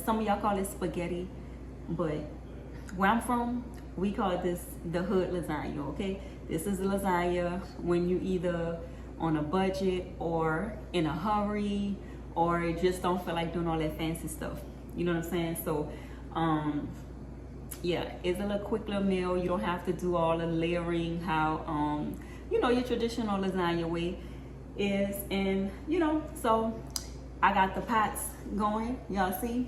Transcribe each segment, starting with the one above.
some of y'all call it spaghetti, but where I'm from, we call this the hood lasagna, okay? This is lasagna when you either on a budget or in a hurry or just don't feel like doing all that fancy stuff. You know what I'm saying? So, yeah, it's a little quick little meal. You don't have to do all the layering how, you know, your traditional lasagna way is. And, you know, so I got the pots going, y'all see?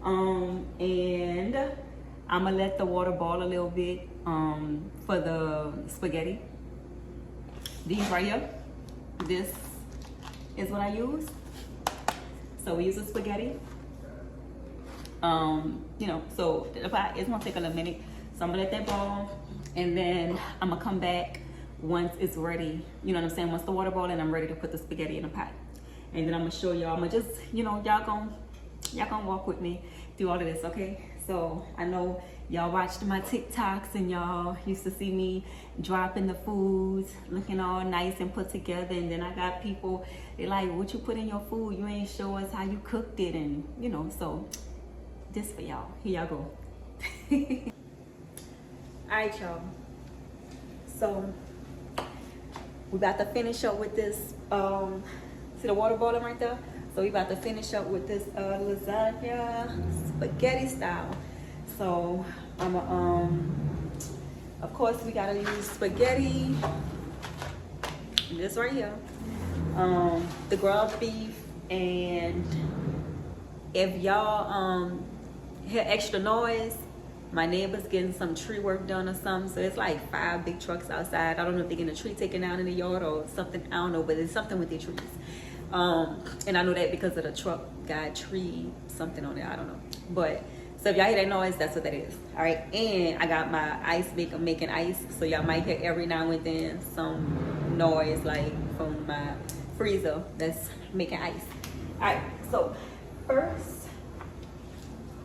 And I'm gonna let the water boil a little bit for the spaghetti. These right here, this is what I use. So we use the spaghetti. You know, so the pot, it's gonna take a little minute. So I'm gonna let that boil, and then I'm gonna come back once it's ready. You know what I'm saying? Once the water boils, I'm ready to put the spaghetti in the pot. And then I'm gonna show y'all. I'm gonna just, you know, y'all gonna walk with me through all of this, okay? So I know y'all watched my TikToks and y'all used to see me dropping the foods, looking all nice and put together. And then I got people, they like, what you put in your food? You ain't show us how you cooked it. And you know, so this for y'all. Here y'all go. All right, y'all. So we about to finish up with this. See the water boiling right there? So we about to finish up with this lasagna spaghetti style. So I'm of course we gotta use spaghetti. This right here, the ground beef, and if y'all hear extra noise, my neighbor's getting some tree work done or something. So it's like 5 big trucks outside. I don't know if they're getting a tree taken down in the yard or something. I don't know, but it's something with the trees. And I know that because of the truck got tree something on it. I don't know. But so if y'all hear that noise, that's what that is. All right. And I got my ice maker making ice. So y'all might hear every now and then some noise like from my freezer that's making ice. All right. So first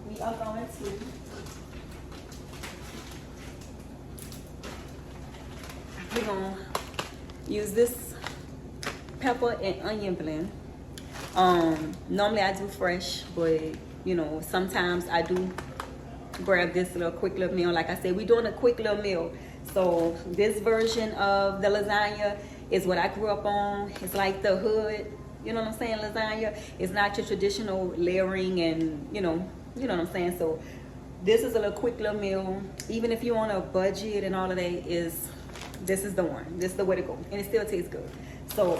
we are going to we're gonna use this pepper and onion blend. Normally I do fresh, but you know, sometimes I do grab this little quick little meal. Like I said, we're doing a quick little meal. So this version of the lasagna is what I grew up on. It's like the hood, you know what I'm saying, lasagna. It's not your traditional layering and you know what I'm saying. So this is a little quick little meal. Even if you're on a budget and all of that, this is the one. This is the way to go. And it still tastes good. So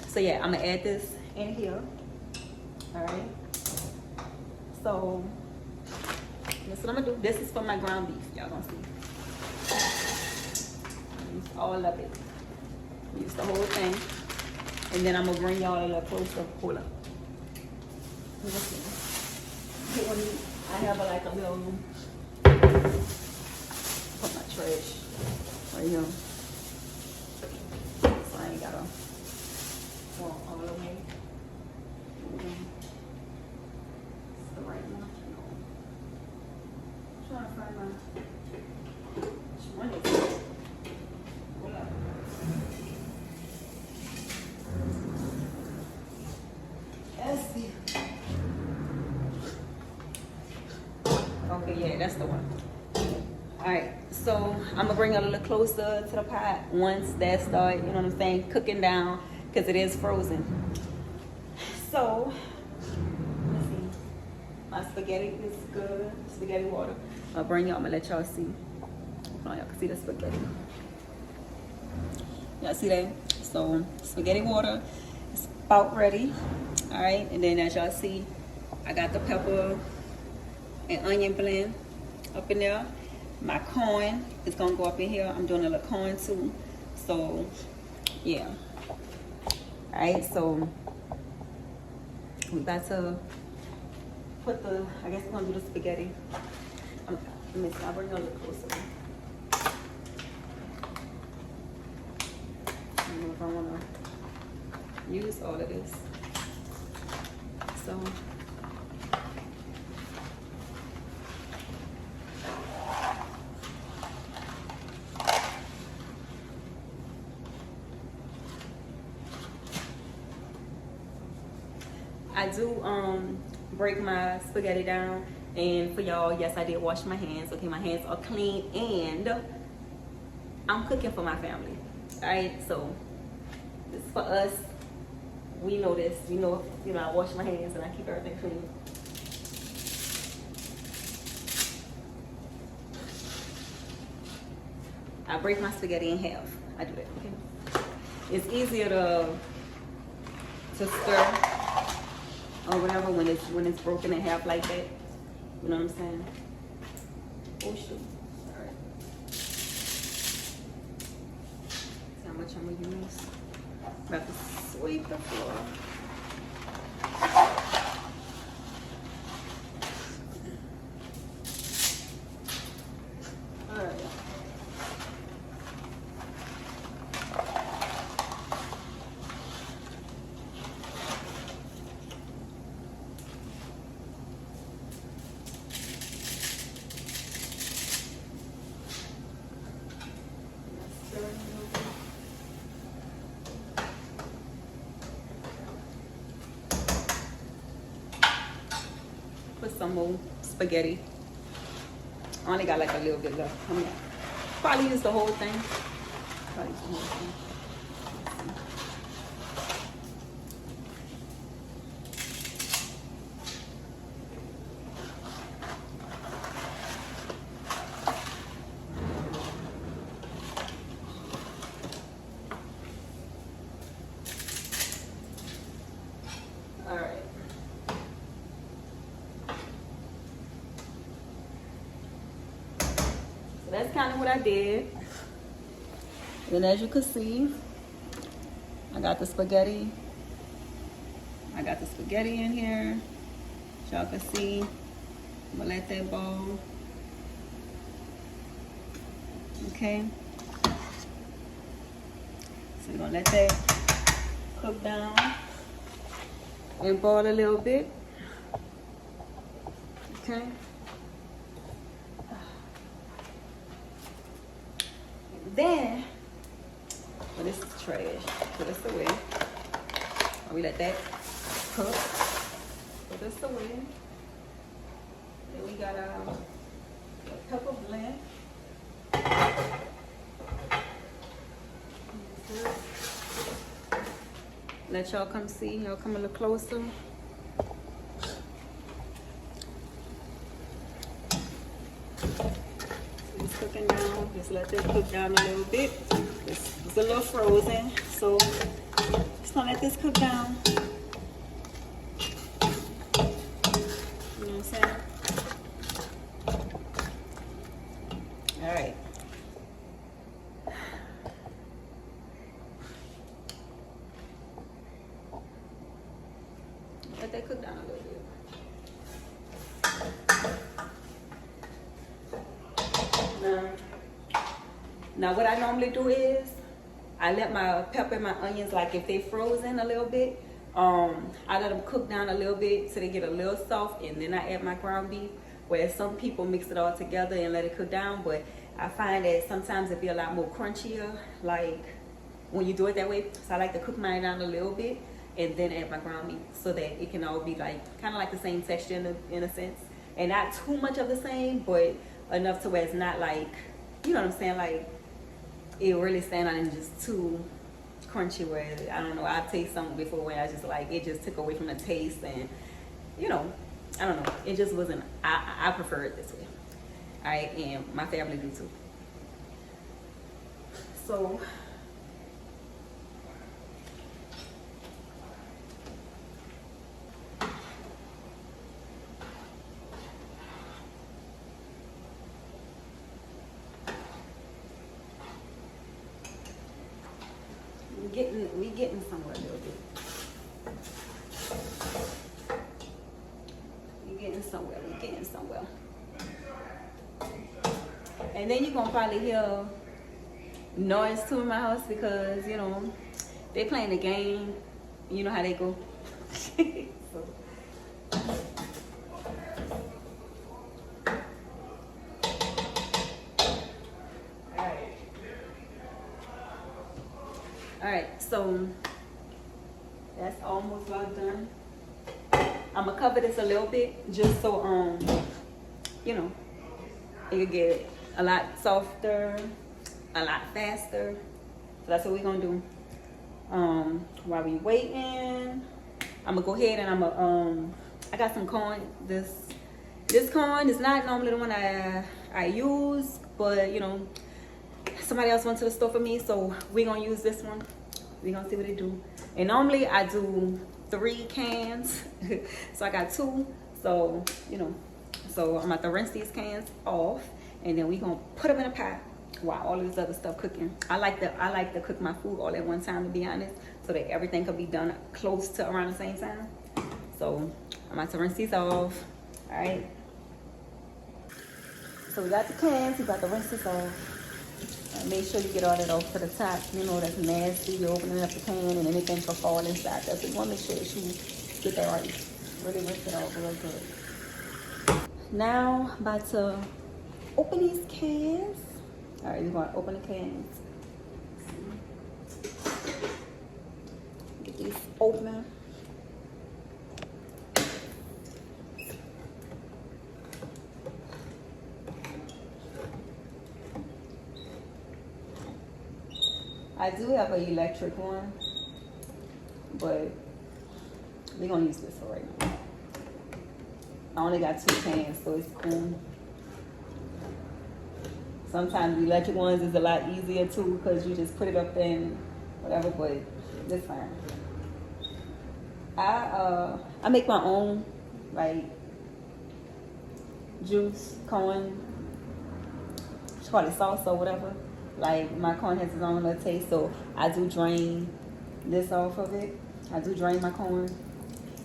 so yeah, I'm gonna add this in here. All right. So that's what I'm gonna do. This is for my ground beef. Y'all gonna see. Use all of it. Use the whole thing. And then I'm gonna bring y'all a little closer. Hold up. I have like a little put my trash right here. So I ain't gotta walk all the way. It's the right one. I'm trying to find my which one is it? Hold up. Let's see. Okay, yeah, that's the one. All right, so I'm gonna bring it a little closer to the pot once that starts, you know what I'm saying, cooking down, because it is frozen. So, let's see. My spaghetti is good. Spaghetti water. I'll bring y'all, I'm gonna let y'all see. Oh, y'all can see the spaghetti. Y'all see that? So, spaghetti water is about ready. All right, and then as y'all see, I got the pepper and onion blend up in there. My corn is gonna go up in here. I'm doing a little corn too. So yeah. All right, so we're about to put the, I guess we're gonna do the spaghetti. Let me see, I'll bring it a little closer. I don't know if I wanna use all of this. So I do break my spaghetti down. And for y'all, yes, I did wash my hands. Okay, my hands are clean, and I'm cooking for my family. All right, so this is for us. We know this. You know, I wash my hands and I keep everything clean. I break my spaghetti in half. I do that. Okay. It's easier to stir or whatever when it's broken in half like that. You know what I'm saying? Oh shoot. Alright. See how much I'm gonna use. I'm about to sweep the floor. Alright. Put some more spaghetti. I only got like a little bit left. Probably use the whole thing. Probably use the whole thing. That's kind of what I did. And as you can see, I got the spaghetti. I got the spaghetti in here. Y'all can see. I'm gonna let that boil. Okay. So we're gonna let that cook down and boil a little bit. Okay. Then, well, this is trash. Put this away. We let that cook. Put this away. Then we got a pepper blend. Let y'all come see. Y'all come a little closer. It's cooking down. Just let that cook down a little bit. It's a little frozen, so just gonna let this cook down. You know what I'm saying? All right. Let that cook down a little bit. Now what I normally do is I let my pepper and my onions, like if they frozen a little bit, I let them cook down a little bit so they get a little soft, and then I add my ground beef. Whereas some people mix it all together and let it cook down, but I find that sometimes it be a lot more crunchier, like when you do it that way. So I like to cook mine down a little bit and then add my ground beef so that it can all be like kind of like the same texture in a sense, and not too much of the same, but enough to where it's not like, you know what I'm saying, like it really stand out and just too crunchy where, I don't know, I've tasted something before where I just like, it just took away from the taste, and you know, I don't know, it just wasn't, I prefer it this way. All right, and my family do too. So we getting somewhere a little bit. We getting somewhere. And then you're gonna probably hear noise too in my house because, you know, they playing the game. You know how they go. So. All right, so that's almost about done. I'm gonna cover this a little bit just so you know, it could get a lot softer, a lot faster. So that's what we're gonna do. While we waiting, I'm gonna go ahead and I'm gonna I got some corn. This corn is not normally the one I use, but you know, somebody else went to the store for me, so we're gonna use this one. We're gonna see what it do. And normally I do 3 cans, so I got 2. So you know, so I'm about to rinse these cans off, and then we're gonna put them in a pot while all of this other stuff cooking. I like to cook my food all at one time, to be honest, so that everything could be done close to around the same time. So I'm about to rinse these off. All right. So we got the cans. We about to rinse this off. And make sure you get all that off to the top. You know that's nasty. You're opening up the can and anything can fall inside. That's what you want to make sure that you get that right. Really rinse it off real good. Now I'm about to open these cans. All right, we're gonna open the cans. Get these open. I do have an electric one, but we're gonna use this for right now. I only got 2 cans, so it's cool. Sometimes the electric ones is a lot easier too, because you just put it up there and whatever, but this fine. I make my own like juice, corn, call it salsa or whatever. Like my corn has its own little taste, so I do drain this off of it. I do drain my corn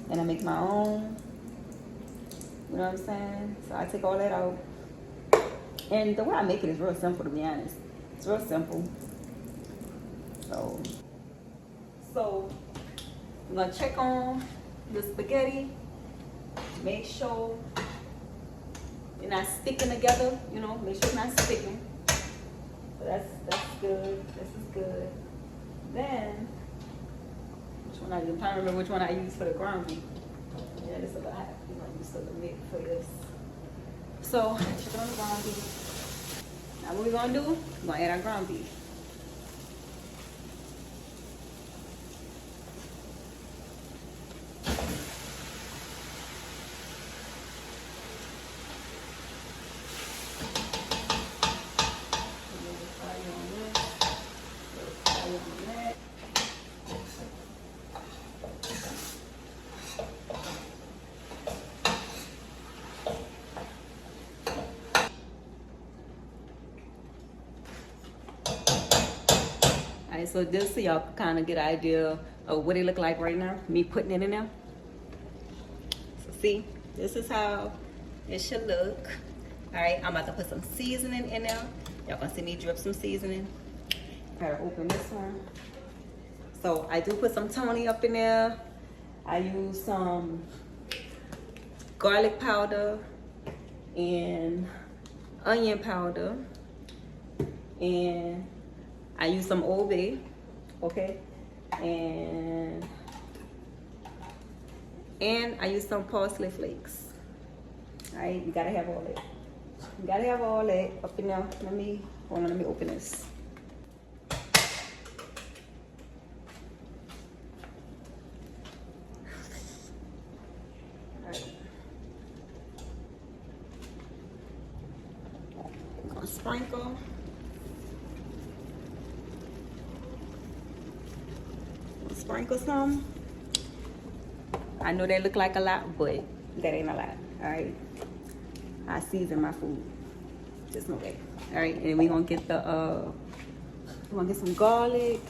and I make my own. You know what I'm saying? So I take all that out. And the way I make it is real simple, to be honest. It's real simple. So I'm gonna check on the spaghetti. Make sure they're not sticking together. You know, make sure it's not sticking. So that's good. This is good. Then, which one I'm trying to remember which one I use for the ground beef. Yeah, this is about half. We're gonna use a little bit for this. So, chicken on the ground beef. Now what we're gonna do, we're gonna add our ground beef. Alright, so just so y'all kind of get an idea of what it look like right now, me putting it in there. So see, this is how it should look. Alright, I'm about to put some seasoning in there. Y'all gonna see me drip some seasoning. Gotta open this one. So I do put some Tony up in there. I use some garlic powder and onion powder, and I use some Old Bay, okay, and I use some parsley flakes. All right, you gotta have all that. You gotta have all that up in there. Let me open this. All right. I'm gonna sprinkle. Sprinkle some. I know they look like a lot, but that ain't a lot. All right. I season my food. Just know that. All right. And then we gonna get the we're gonna get some garlic.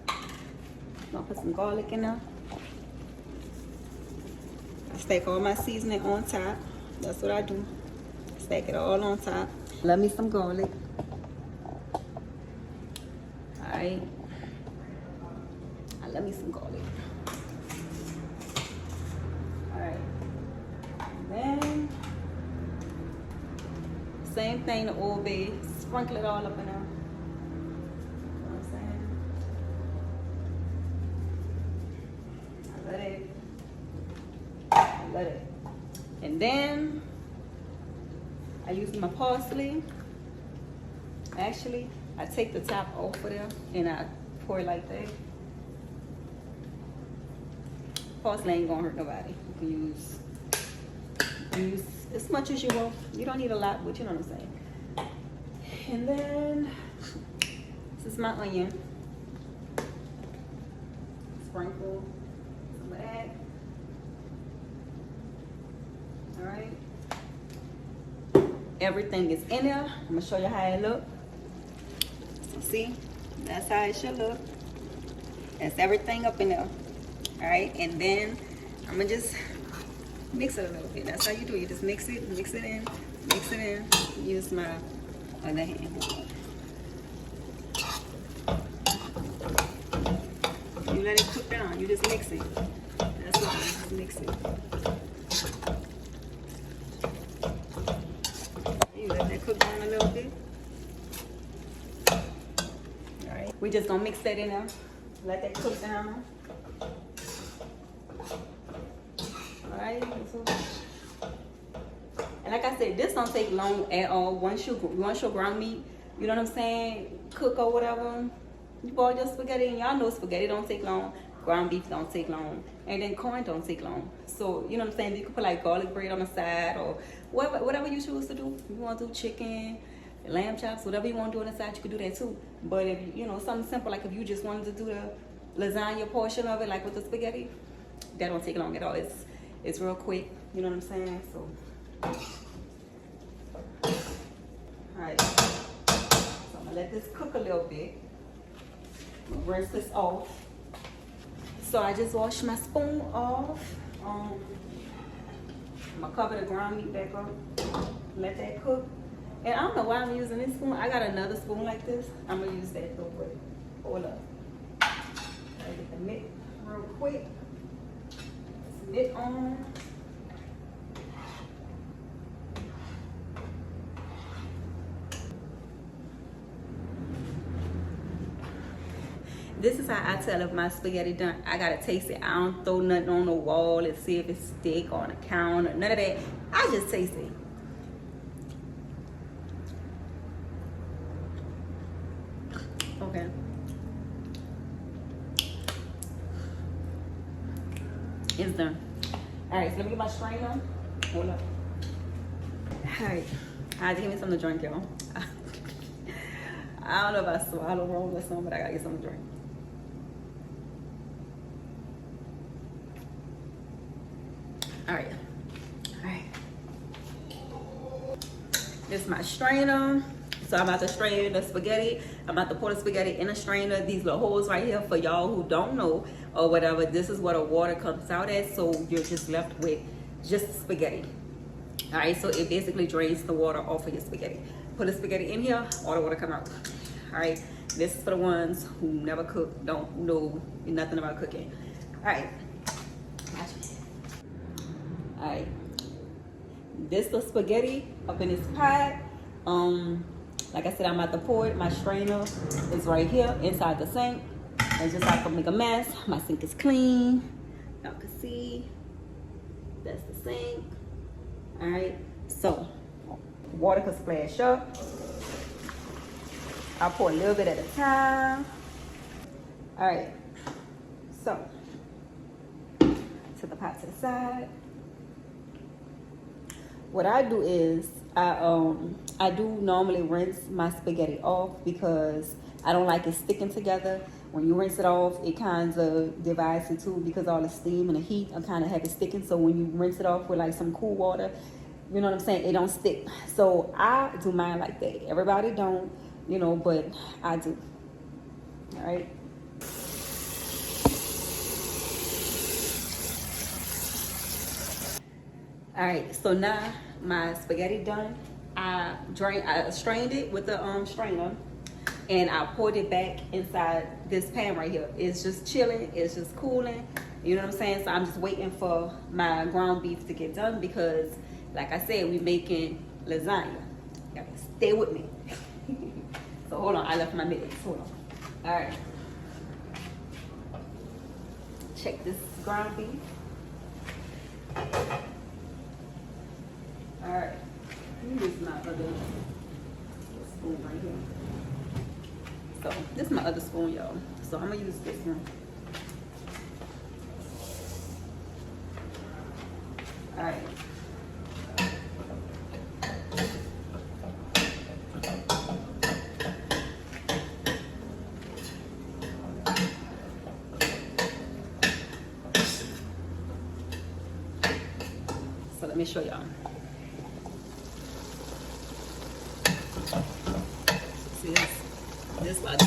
I'm gonna put some garlic in there. I stack all my seasoning on top. That's what I do. Stack it all on top. Love me some garlic. All right. Let me some garlic. All right. And then same thing, the Old Bay. Sprinkle it all up in there. You know what I'm saying? I let it And then I use my parsley. Actually, I take the top off of there and I pour it like that. Parsley ain't gonna hurt nobody. You can use as much as you want. You don't need a lot, but you know what I'm saying. And then this is my onion. Sprinkle some of that. All right. Everything is in there. I'm gonna show you how it look. So see, that's how it should look. That's everything up in there. All right, and then I'm gonna just mix it a little bit. That's how you do it. You just mix it in. Use my other hand. You let it cook down. You just mix it. That's all. Just mix it. You let that cook down a little bit. All right. We just gonna mix that in there. Let that cook down. All right. And like I said, this don't take long at all. Once your ground meat, you know what I'm saying, cook or whatever, you boil your spaghetti, and y'all know spaghetti don't take long. Ground beef don't take long, and then corn don't take long. So you know what I'm saying. You can put like garlic bread on the side or whatever you choose to do. If you want to do chicken, lamb chops, whatever you want to do on the side, you can do that too. But if you know something simple, like if you just wanted to do the lasagna portion of it, like with the spaghetti, that don't take long at all. It's real quick. You know what I'm saying. So. Alright, so I'm gonna let this cook a little bit. Rinse this off. So I just washed my spoon off. I'm gonna cover the ground meat back up. Let that cook. And I don't know why I'm using this spoon. I got another spoon like this. I'm gonna use that though, but hold up. Gotta get the mitt real quick. Mitt on. This is how I tell if my spaghetti done. I gotta taste it. I don't throw nothing on the wall and see if it's thick on the counter. None of that. I just taste it. Okay. It's done. Alright, so let me get my strainer. Hold up. Alright. I had to give me something to drink, y'all. I don't know if I swallow wrong or something, but I gotta get something to drink. Alright. This is my strainer. So I'm about to strain the spaghetti. I'm about to pour the spaghetti in a strainer. These little holes right here, for y'all who don't know or whatever, this is where the water comes out at. So you're just left with just spaghetti. Alright, so it basically drains the water off of your spaghetti. Put the spaghetti in here, all the water come out. Alright, this is for the ones who never cook, don't know nothing about cooking. Alright. Alright, this the spaghetti up in this pot. Like I said, I'm about to pour it. My strainer is right here inside the sink. It's just I can make a mess. My sink is clean. Y'all can see. That's the sink. Alright, so water can splash up. I'll pour a little bit at a time. Alright, so set the pot to the side. What I do is I do normally rinse my spaghetti off because I don't like it sticking together. When you rinse it off, it kind of divides it too because all the steam and the heat are kind of have it sticking. So when you rinse it off with like some cool water, you know what I'm saying, it don't stick. So I do mine like that. Everybody don't, you know, but I do. All right. All right, so now my spaghetti done. I strained it with the strainer, and I poured it back inside this pan right here. It's just chilling, it's just cooling. You know what I'm saying? So I'm just waiting for my ground beef to get done because, like I said, we making lasagna. You gotta stay with me. So hold on, I left my mittens. Hold on. All right. Check this ground beef. All right, let me use my other spoon right here. So this is my other spoon, y'all. So I'm gonna use this one. All right. So let me show y'all. See this about to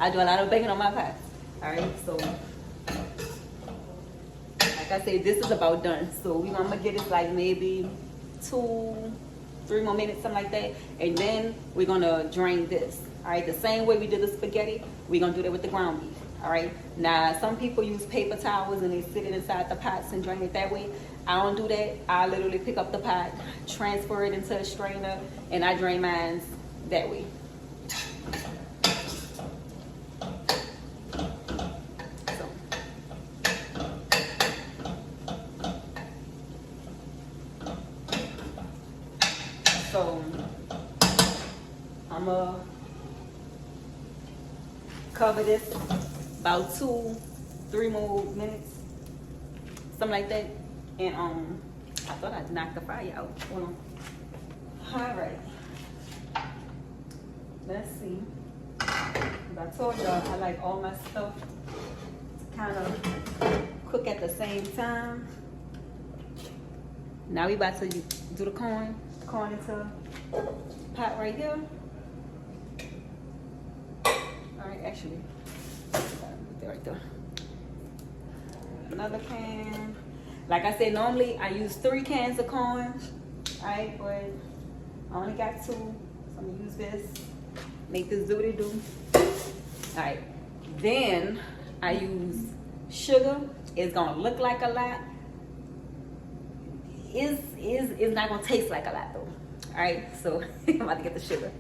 I do a lot of baking on my pot. Alright, so like I said, this is about done. So I'm gonna get it like maybe 2-3 more minutes, something like that. And then we're gonna drain this. Alright, the same way we did the spaghetti, we're gonna do that with the ground beef. Alright, now some people use paper towels and they sit it inside the pots and drain it that way. I don't do that. I literally pick up the pot, transfer it into a strainer, and I drain mine that way. So I'm gonna cover this about 2-3 more minutes, something like that. And I thought I'd knock the fire out. Hold on. All right. Let's see. As I told y'all, I like all my stuff to kind of cook at the same time. Now we about to do the corn. Corn into pot right here. All right, actually, right there. Another can. Like I said, normally I use 3 cans of corn. All right, but I only got 2, so I'm gonna use this. Make this do what it do. All right, then I use sugar. It's gonna look like a lot. Is not gonna taste like a lot though. All right, so I'm about to get the sugar.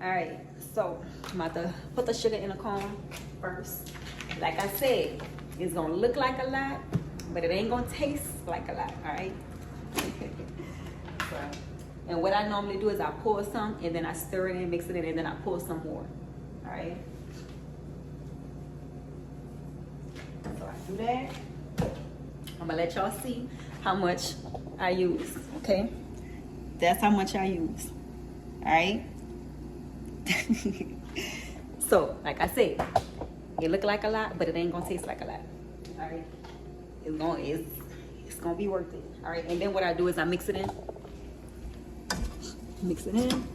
All right, so I'm about to put the sugar in the corn first. Like I said, it's gonna look like a lot, but it ain't gonna taste like a lot. All right. So, and what I normally do is I pour some and then I stir it in, mix it in, and then I pour some more. All right. So I do that. I'm gonna let y'all see how much I use, okay? That's how much I use, all right? So, like I said, it look like a lot, but it ain't gonna taste like a lot, all right? It's gonna be worth it, all right? And then what I do is I mix it in. Mix it in.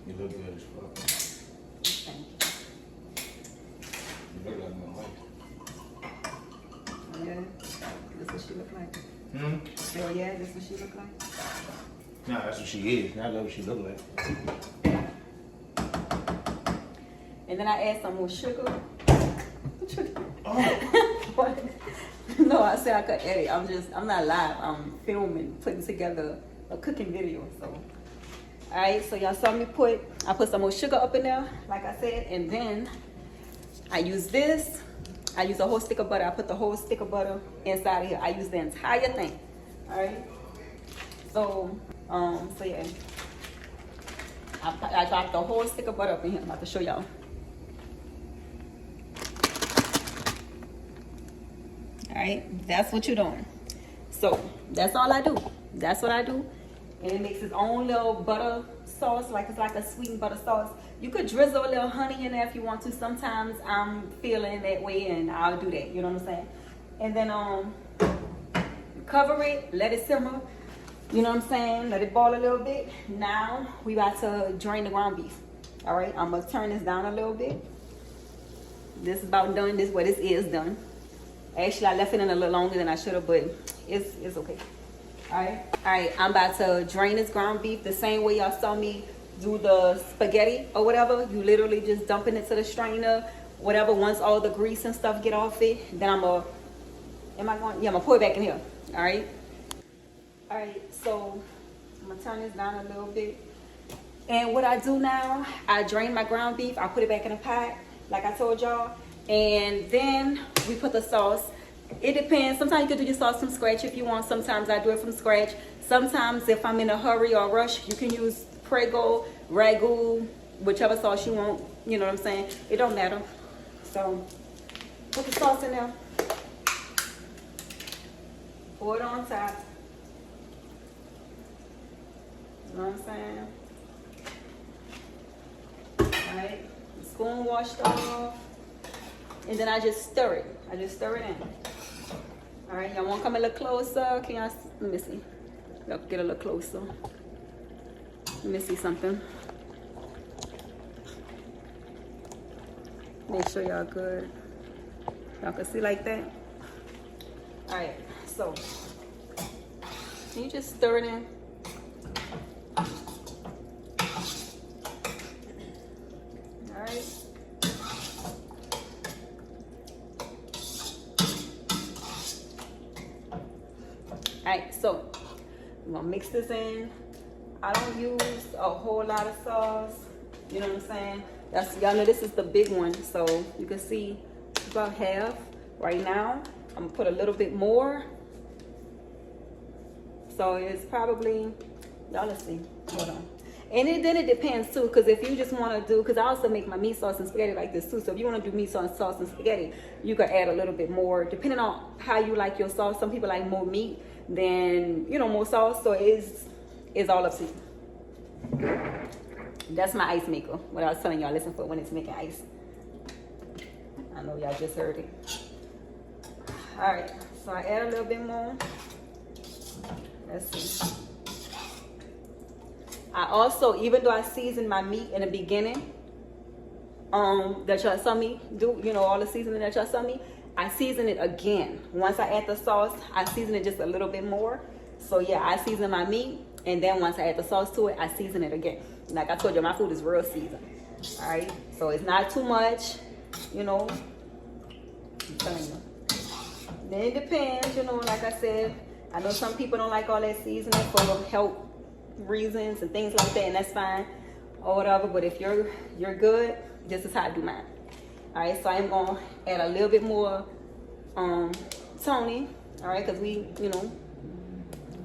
You look good as fuck. Thank you. You look like my wife. Oh, yeah? That's what she look like. Hmm? Oh, yeah? That's what she look like? Nah, that's what she is. I love what she look like. And then I add some more sugar. Oh. What? No, I said I could edit. I'm not live. I'm filming, putting together a cooking video. So, all right. So y'all saw me I put some more sugar up in there, like I said, and then I use this. I use a whole stick of butter. I put the whole stick of butter inside of here. I use the entire thing. All right. So yeah. I dropped the whole stick of butter up in here. I'm about to show y'all. All right, that's what you're doing. So that's all I do. That's what I do. And it makes its own little butter sauce, like it's like a sweetened butter sauce. You could drizzle a little honey in there if you want to. Sometimes I'm feeling that way and I'll do that, you know what I'm saying? And then cover it, let it simmer, you know what I'm saying? Let it boil a little bit. Now we about to drain the ground beef. All right, I'm gonna turn this down a little bit. This is about done. This is what this is done. Actually, I left it in a little longer than I should have, but it's okay. All right, I'm about to drain this ground beef the same way y'all saw me do the spaghetti or whatever. You literally just dumping it to the strainer, whatever. Once all the grease and stuff get off it, then I'm gonna pour it back in here. All right, so I'm gonna turn this down a little bit. And what I do now, I drain my ground beef. I put it back in a pot, like I told y'all. And then we put the sauce. It depends. Sometimes you can do your sauce from scratch if you want. Sometimes I do it from scratch. Sometimes if I'm in a hurry or rush, you can use Prego, Ragu, whichever sauce you want. You know what I'm saying? It don't matter. So put the sauce in there. Pour it on top. You know what I'm saying? Alright. Spoon washed off. And then I just stir it. I just stir it in. Alright, y'all want to come a little closer? Can y'all, let me see. Y'all get a little closer. Let me see something. Make sure y'all good. Y'all can see like that. Alright, so you just stir it in. Alright. Alright, so I'm gonna mix this in. I don't use a whole lot of sauce. You know what I'm saying? That's, y'all know this is the big one, so you can see about half right now. I'm gonna put a little bit more. So it's probably, y'all let's see. Hold on. And then it depends too, because if you just want to do, because I also make my meat sauce and spaghetti like this too. So if you want to do meat sauce and spaghetti, you can add a little bit more, depending on how you like your sauce. Some people like more meat than, you know, more sauce. So it's all up to you. That's my ice maker. What I was telling y'all, listen for when it's making ice. I know y'all just heard it. All right, so I add a little bit more. Let's see. I also, even though I seasoned my meat in the beginning, that y'all saw me do, you know, all the seasoning that y'all saw me, I season it again. Once I add the sauce, I season it just a little bit more. So yeah, I season my meat, and then once I add the sauce to it, I season it again. Like I told you, my food is real seasoned. All right, so it's not too much, you know. I'm telling you. Then it depends, you know. Like I said, I know some people don't like all that seasoning for health reasons and things like that, and that's fine or whatever. But if you're good, this is how I do mine. All right, so I'm gonna add a little bit more Tony. All right, because we, you know,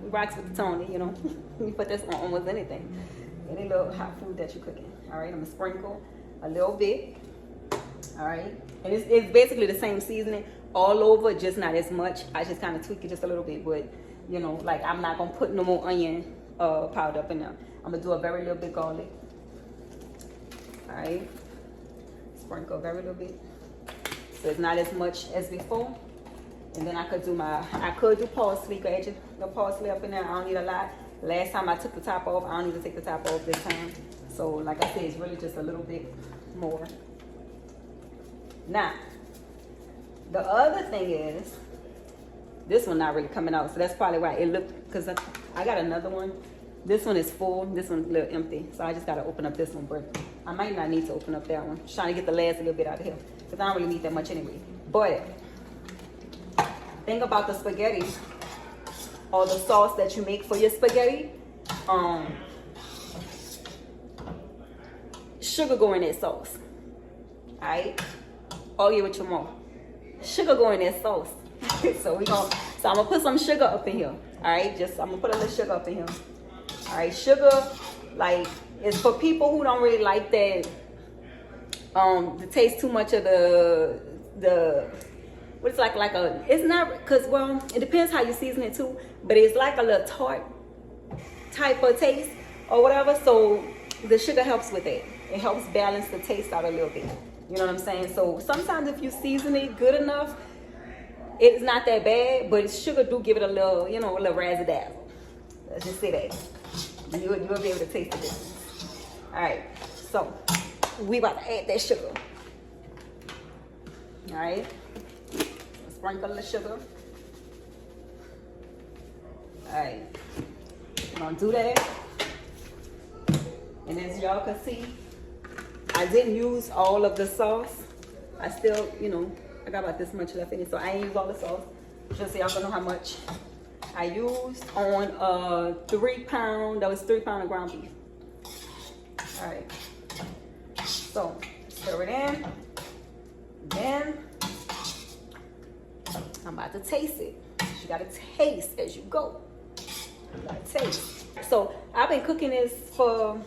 we rocks with the Tony. You know, we put this on almost anything, any little hot food that you're cooking. All right, I'm gonna sprinkle a little bit. All right, and it's basically the same seasoning all over, just not as much. I just kind of tweak it just a little bit, but you know, like I'm not gonna put no more onion powder up in there. I'm gonna do a very little bit garlic. All right, sprinkle a very little bit, so it's not as much as before. And then I could do parsley. Could add the parsley up in there. I don't need a lot. Last time I took the top off. I don't need to take the top off this time. So like I said, it's really just a little bit more. Now, the other thing is, this one not really coming out, so that's probably why it looked, because I got another one. This one is full, this one's a little empty, so I just got to open up this one, but I might not need to open up that one. Just trying to get the last little bit out of here, because I don't really need that much anyway. But think about the spaghetti, or the sauce that you make for your spaghetti. Sugar go in that sauce, all right? Argue with your mom. Sugar go in that sauce. So I'm gonna put some sugar up in here. All right, I'm gonna put a little sugar up in here. All right, sugar, like, is for people who don't really like that, to taste too much of the what's like a, it's not, because, well, it depends how you season it too, but it's like a little tart type of taste or whatever. So the sugar helps with it. It helps balance the taste out a little bit. You know what I'm saying? So sometimes if you season it good enough, it's not that bad, but sugar do give it a little, you know, a little razzle-dazzle. Let's just say that. You'll be able to taste the difference. All right, so we about to add that sugar. All right, sprinkle the sugar. All right, I'm gonna do that. And as y'all can see, I didn't use all of the sauce. I still, you know, I got about this much left in it, so I ain't use all the sauce. Just so y'all can know how much I used on a 3 pound, that was 3 pounds of ground beef. All right. So stir it in. Then I'm about to taste it. You gotta taste as you go. You gotta taste. So I've been cooking this for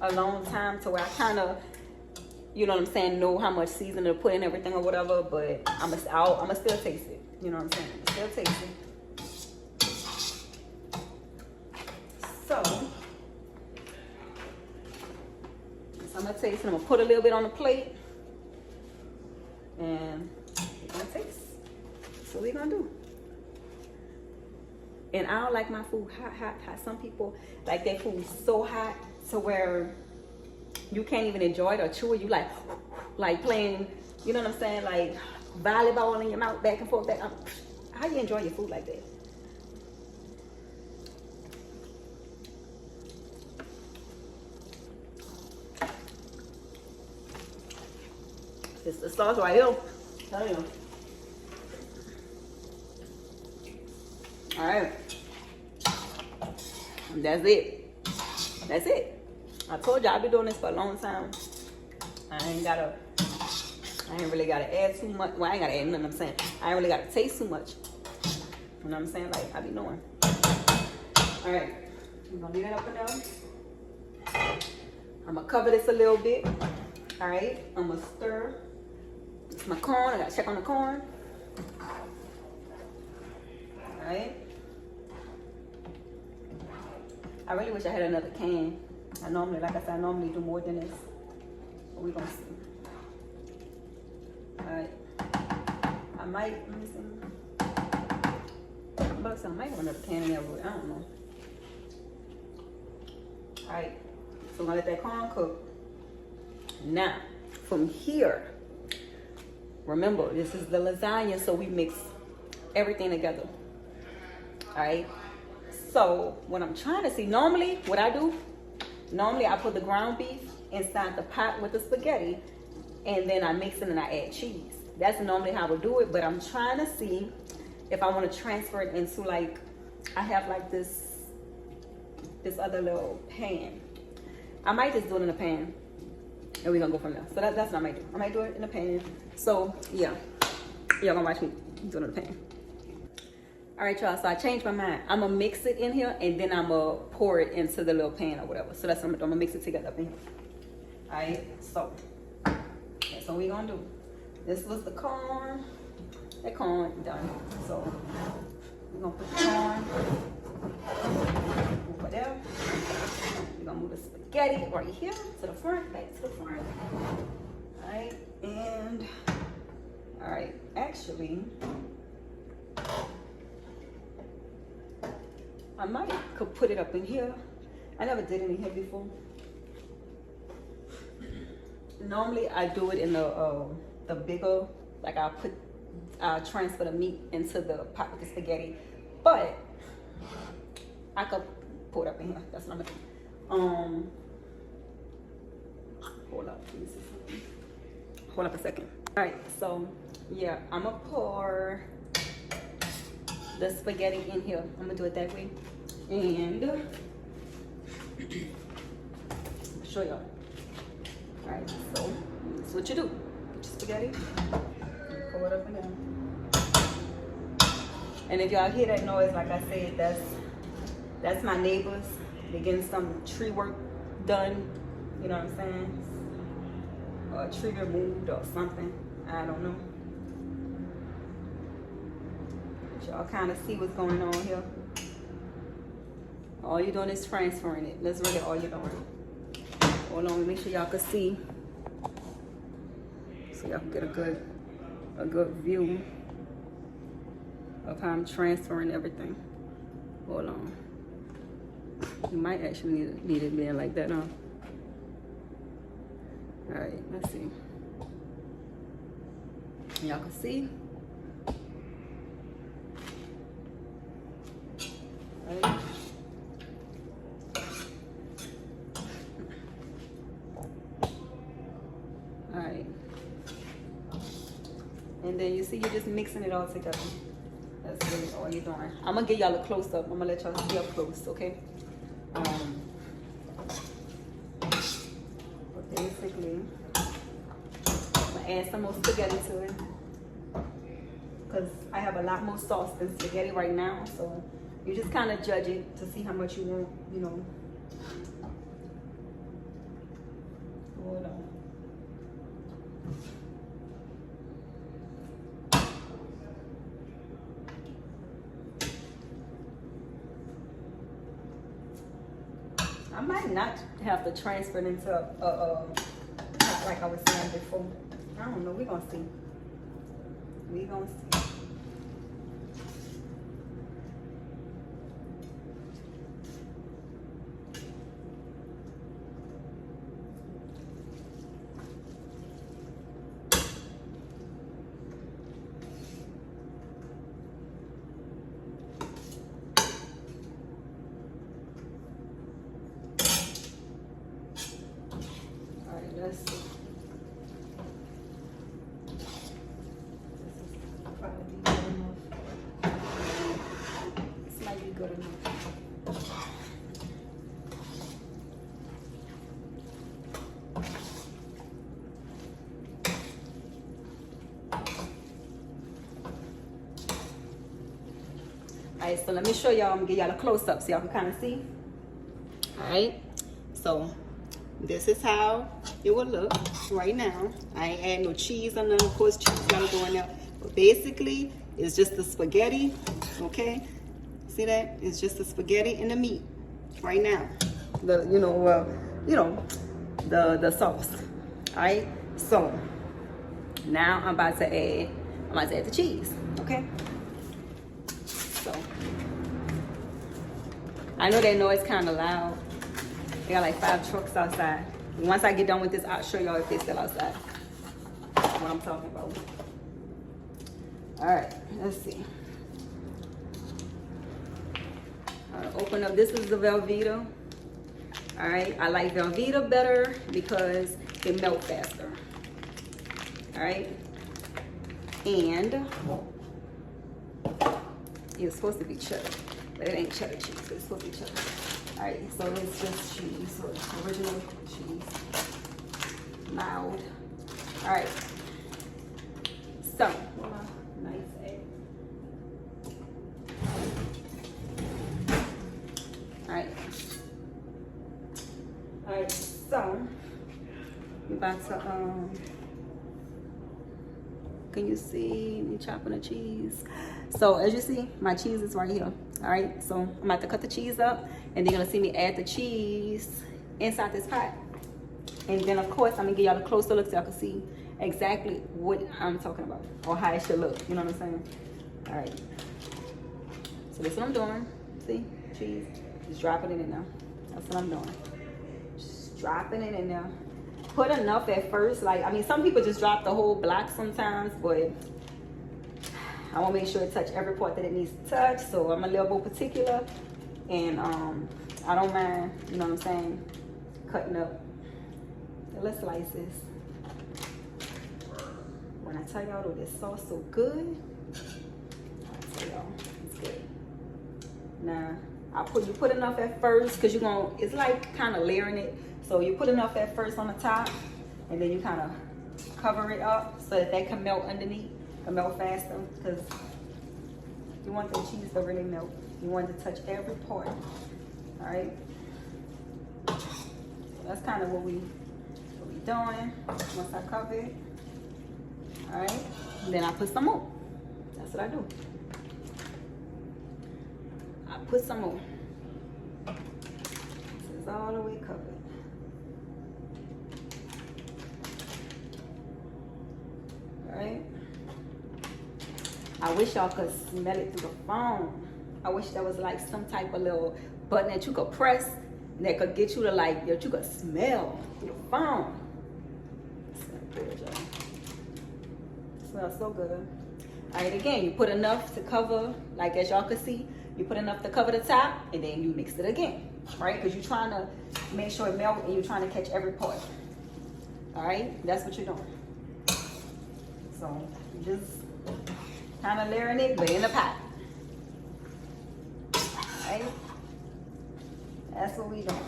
a long time to where I kind of, you know what I'm saying, know how much seasoning to put in everything or whatever, but I'ma still taste it. You know what I'm saying? Still taste it. So I'm gonna taste it. I'm gonna put a little bit on the plate, and we're gonna taste. That's what we're gonna do. And I don't like my food hot. Some people like their food so hot to where you can't even enjoy it or chew it. You like playing, you know what I'm saying, like volleyball in your mouth, back and forth. How you enjoy your food like that? It's the sauce right here. Tell you. All right. That's it. That's it. I told you I've been doing this for a long time. I ain't really gotta add too much. Well, I ain't gotta add nothing. I'm saying I ain't really gotta taste too much. You know what I'm saying? Like I be knowing. All right. I'm gonna leave that up and down. I'm gonna cover this a little bit. All right. I'm gonna stir. It's my corn. I gotta check on the corn. All right. I really wish I had another can. Like I said, I normally do more than this. But we're gonna see. Alright. I might, let me see. I might have another can in there, but I don't know. Alright. So I'm gonna let that corn cook. Now, from here, remember, this is the lasagna, so we mix everything together. Alright. So what I'm trying to see, normally I put the ground beef inside the pot with the spaghetti, and then I mix it and I add cheese. That's normally how I would do it, but I'm trying to see if I want to transfer it into, like, I have like this other little pan. I might just do it in a pan, and we're gonna go from there. So that's what I might do. I might do it in a pan. So yeah, y'all gonna watch me do it in a pan. All right, y'all, so I changed my mind. I'm gonna mix it in here, and then I'm gonna pour it into the little pan or whatever. So that's what I'm gonna mix it together up in here. All right, so that's what we gonna do. This was the corn. That corn done. So we're gonna put the corn over there. We're gonna move the spaghetti right here to the front, back to the front. All right, and all right, actually, I could put it up in here. I never did it in here before. Normally I do it in the bigger, like I'll transfer the meat into the pot with the spaghetti, but I could put it up in here. That's what I'm gonna do. Hold up, let me see something. Hold up a second. All right, so yeah, I'm gonna pour the spaghetti in here. I'm gonna do it that way. And I'll show y'all. All right, so that's what you do. Get your spaghetti, pour it up and down. And if y'all hear that noise, like I said, that's my neighbors. They're getting some tree work done. You know what I'm saying? Or a tree removed or something. I don't know. Y'all kind of see what's going on here. All you're doing is transferring it. That's really all you're doing. Hold on, make sure y'all can see, so y'all can get a good view of how I'm transferring everything. Hold on. You might actually need it being like that, huh? All right, let's see. Y'all can see. Right. All right. And then you see you're just mixing it all together. That's really all you're doing. I'm gonna give y'all a close up. I'm gonna let y'all see up close, okay? add some more spaghetti to it. Because I have a lot more sauce than spaghetti right now. So you just kind of judge it to see how much you want, you know. Hold on. I might not have to transfer it into a like I was saying before. I don't know. We're gonna see. We're gonna see. Let's see. This is probably good enough. This might be good enough. Alright, so let me show y'all. I'm gonna give y'all a close-up so y'all can kind of see. Alright, so this is how it will look right now. I ain't add no cheese on none, of course cheese gotta go in there. But basically, it's just the spaghetti, okay? See that? It's just the spaghetti and the meat right now. The the sauce. Alright? So now I'm about to add the cheese, okay? So I know that noise kinda loud. They got like 5 trucks outside. Once I get done with this, I'll show y'all if they're still outside. What I'm talking about. All right, let's see. Open up. This is the Velveeta. All right, I like Velveeta better because it melts faster. All right, and it's supposed to be cheddar, but it ain't cheddar cheese. It's supposed to be cheddar. All right, so it's just cheese, so it's original cheese, mild. All right, so nice egg. All right, so we're about to can you see me chopping the cheese? So as you see, my cheese is right here. All right, so I'm about to cut the cheese up, and then you're gonna see me add the cheese inside this pot. And then of course, I'm gonna give y'all a closer look so y'all can see exactly what I'm talking about, or how it should look, you know what I'm saying? All right, so that's what I'm doing. See, cheese, just dropping it in there. That's what I'm doing, just dropping it in there. Put enough at first, like, I mean, some people just drop the whole block sometimes, but I want to make sure it touch every part that it needs to touch. So I'm a little more particular, and I don't mind, you know what I'm saying, cutting up the little slices. When I tell y'all, this sauce so good, I tell y'all, it's good. Now, you put enough at first, because it's like kind of layering it. So you put enough at first on the top, and then you kind of cover it up so that can melt underneath. Can melt faster, because you want the cheese to really melt. You want it to touch every part. All right. So that's kind of what we doing. Once I cover it, all right. And then I put some more. That's what I do. I put some more. This is all the way covered. All right. I wish y'all could smell it through the phone. I wish there was like some type of little button that you could press that could get you to like, that you could smell through the phone. It smells good, y'all. It smells so good. All right, again, you put enough to cover, like as y'all can see, you put enough to cover the top, and then you mix it again, right? Because you're trying to make sure it melts, and you're trying to catch every part. All right, that's what you're doing. So you just kind of layering it, but in the pot. Alright? That's what we doing.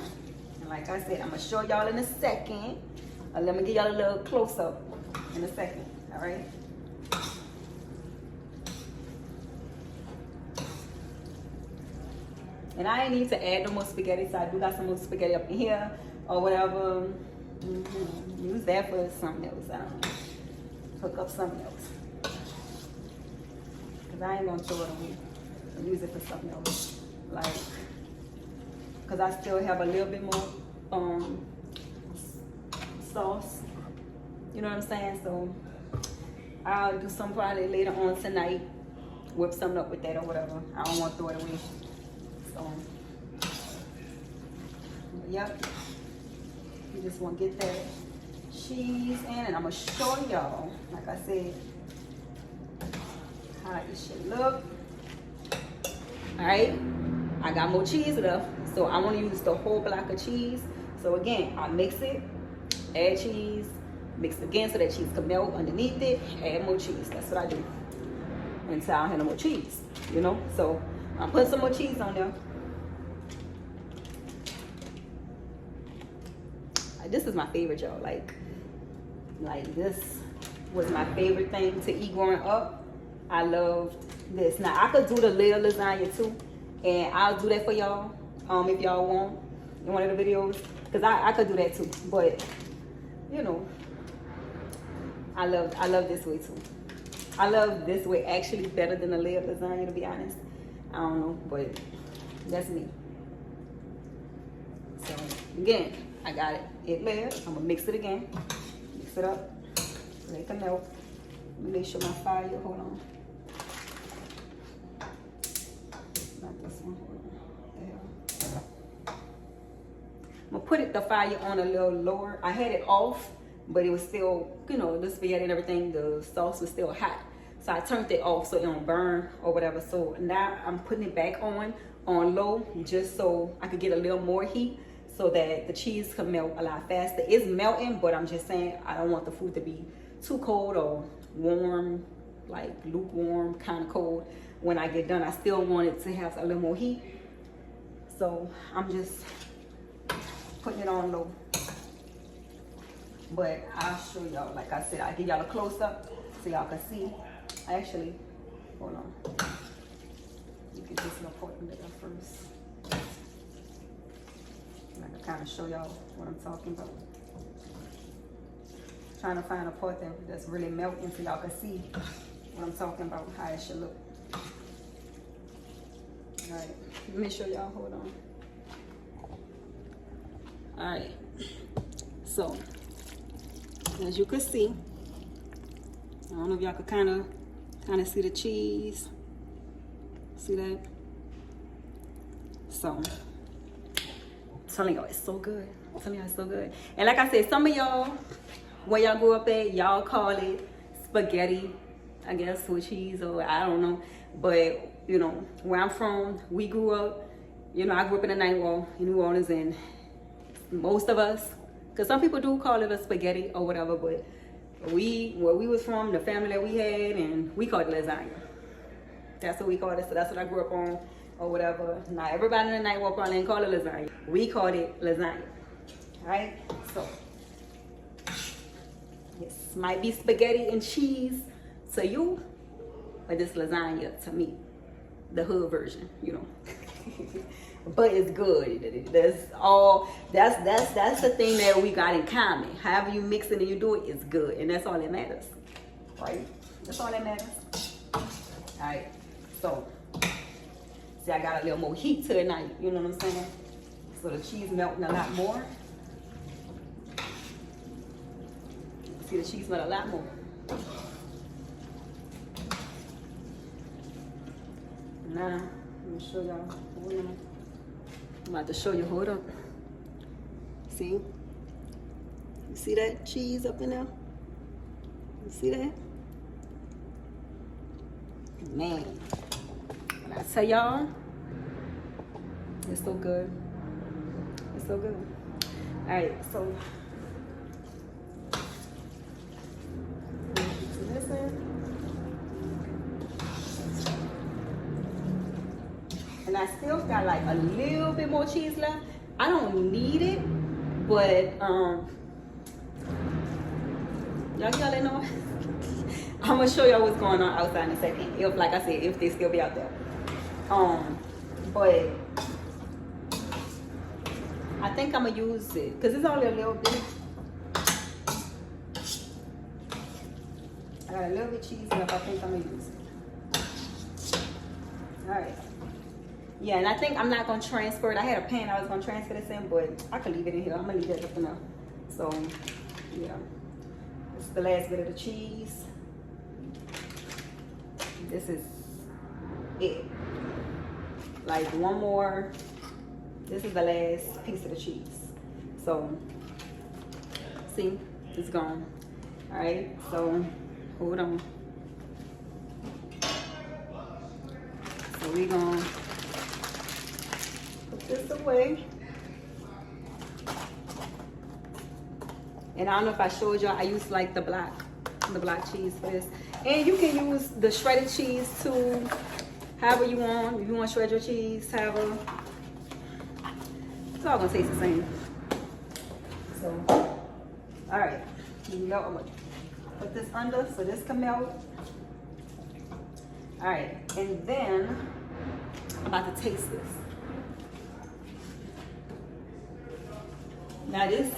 And like I said, I'm going to show y'all in a second. Let me give y'all a little close-up in a second, all right? And I ain't need to add no more spaghetti, so I do got some more spaghetti up in here or whatever. Use that for something else. I don't know. Hook up something else. Cause I ain't gonna throw it away. I'll use it for something else. Like, cause I still have a little bit more sauce. You know what I'm saying? So I'll do some probably later on tonight. Whip something up with that or whatever. I don't want to throw it away. So, yep. You just want to get that cheese in, and I'm gonna show y'all, like I said, how it should look. All right, I got more cheese left, so I want to use the whole block of cheese. So again, I mix it, add cheese, mix it again so that cheese can melt underneath it, add more cheese. That's what I do until I don't have no more cheese, you know. So I'm putting some more cheese on there. This is my favorite, y'all. Like this was my favorite thing to eat growing up. I loved this. Now I could do the little lasagna too, and I'll do that for y'all if y'all want in one of the videos, because I could do that too. But you know, I love this way too. I love this way actually better than the little lasagna, to be honest. I don't know, but that's me. So again, I got it layered. I'm gonna mix it again. Mix it up so they can melt. Let me make sure my fire, hold on. Not this one, hold on. I'm gonna put the fire on a little lower. I had it off, but it was still, you know, the spaghetti and everything, the sauce was still hot. So I turned it off so it don't burn or whatever. So now I'm putting it back on low, just so I could get a little more heat, so that the cheese can melt a lot faster. It's melting, but I'm just saying I don't want the food to be too cold or warm, like lukewarm, kind of cold. When I get done, I still want it to have a little more heat. So I'm just putting it on low. But I'll show y'all, like I said, I'll give y'all a close up so y'all can see. Actually, hold on. You can just look at it first. I can kind of show y'all what I'm talking about. Trying to find a part that's really melting so y'all can see what I'm talking about, how it should look. All right, let me show y'all, hold on. All right, so as you can see, I don't know if y'all could kind of see the cheese. See that? So, I'm telling y'all, it's so good. I'm telling y'all, it's so good. And like I said, some of y'all, where y'all grew up at, y'all call it spaghetti, I guess, with cheese, or I don't know. But, you know, where I'm from, we grew up, you know, I grew up in the Ninth Ward in New Orleans, and most of us, because some people do call it a spaghetti or whatever, but where we was from, the family that we had, and we called it lasagna. That's what we called it, so that's what I grew up on, or whatever. Now, everybody in the Ninth Ward probably didn't call it lasagna. We called it lasagna, right? So, this might be spaghetti and cheese to you, but this lasagna to me, the hood version, you know. But it's good. That's the thing that we got in common. However you mix it and you do it, it's good, and that's all that matters, right? That's all that matters. All right. So, see, I got a little more heat to the night. You know what I'm saying? So the cheese melting a lot more. See, the cheese melt a lot more. Now, let me show y'all. Hold on. I'm about to show you. Hold up. See? You see that cheese up in there? You see that? Man, when I tell y'all, it's so good. It's so good. All right, so and I still got like a little bit more cheese left. I don't need it, but Y'all let know. I'm gonna show y'all what's going on outside in a second. If, like I said, if they still be out there. But I think I'm gonna use it because it's only a little bit. I got a little bit cheese left. I think I'm gonna use it. All right. Yeah, and I think I'm not gonna transfer it. I had a pan I was gonna transfer this in, but I could leave it in here. I'm gonna leave that for now. So, yeah. This is the last bit of the cheese. This is it. Like one more. This is the last piece of the cheese. So, see, it's gone. All right, so hold on. So we gonna put this away. And I don't know if I showed y'all, I use like the black cheese for this. And you can use the shredded cheese too, however you want. If you want to shred your cheese, however. It's all gonna taste the same. So, all right. You know, I'm gonna put this under so this can melt. All right, and then I'm about to taste this. Now this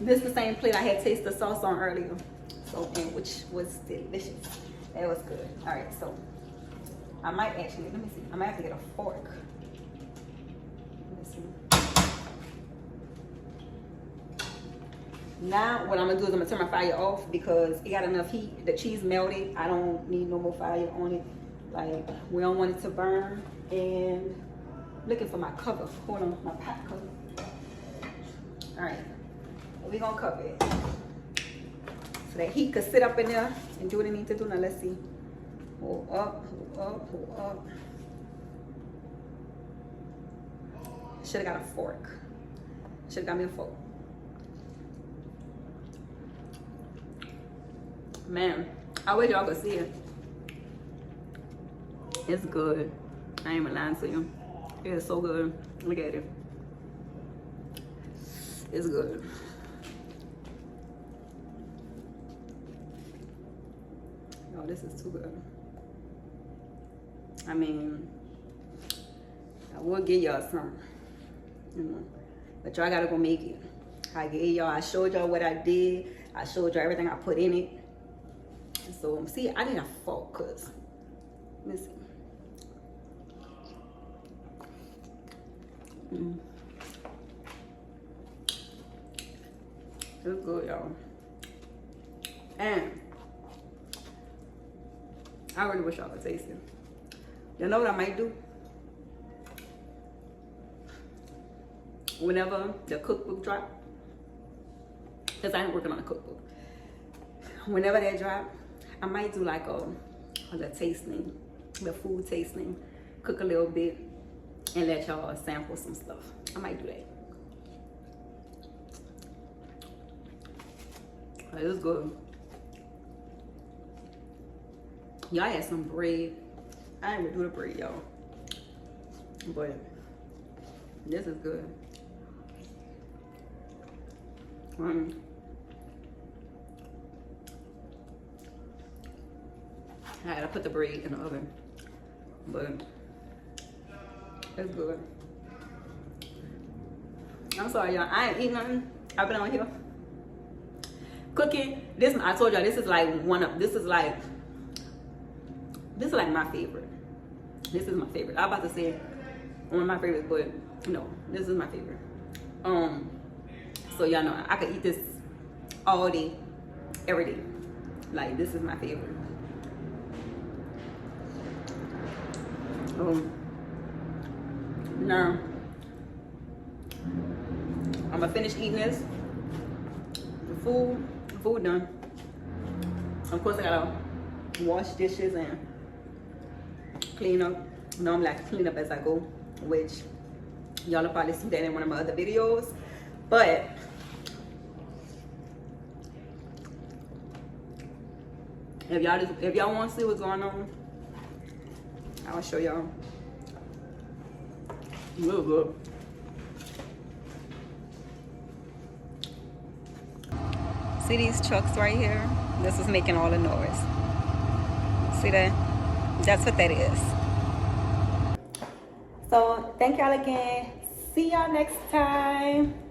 is the same plate I had tasted the sauce on earlier, so and which was delicious. That was good. All right, so I might actually let me see. I might have to get a fork. Let me see. Now what I'm gonna do is I'm gonna turn my fire off because it got enough heat. The cheese melted. I don't need no more fire on it. Like we don't want it to burn. And looking for my cover. Hold on, my pot cover. All right, we're gonna cover it so that heat could sit up in there and do what it needs to do. Now let's see. Hold up, hold up, hold up. Should have got a fork. Should have got me a fork. Man, I wish y'all could see it. It's good. I ain't even lying to you. It is so good. Look at it. It's good. Oh, this is too good. I mean, I will give y'all some, you know, but y'all gotta go make it. I gave y'all, I showed y'all what I did. I showed y'all everything I put in it. So, see, I need a fork, cause, let me see. It's good, y'all. And I really wish y'all could taste it. You know what I might do? Whenever the cookbook drop, because I ain't working on a cookbook. Whenever that drop, I might do like a tasting, the food tasting, cook a little bit, and let y'all sample some stuff. I might do that. It was good. Y'all had some bread. I didn't even do the bread, y'all. But this is good. I had to put the bread in the oven, but it's good. I'm sorry, y'all. I ain't eating nothing. I've been on here cooking. This, I told y'all, this is like this is like my favorite. This is my favorite. I'm about to say one of my favorites, but no, this is my favorite. So y'all know I could eat this all day, every day. Like, this is my favorite. Now I'm gonna finish eating this. The food done. Of course I gotta wash dishes and clean up. Normally I clean up as I go, which y'all will probably see that in one of my other videos. But if y'all want to see what's going on, I'll show y'all. Real good. See these trucks right here? This is making all the noise. See that? That's what that is. So thank y'all again. See y'all next time.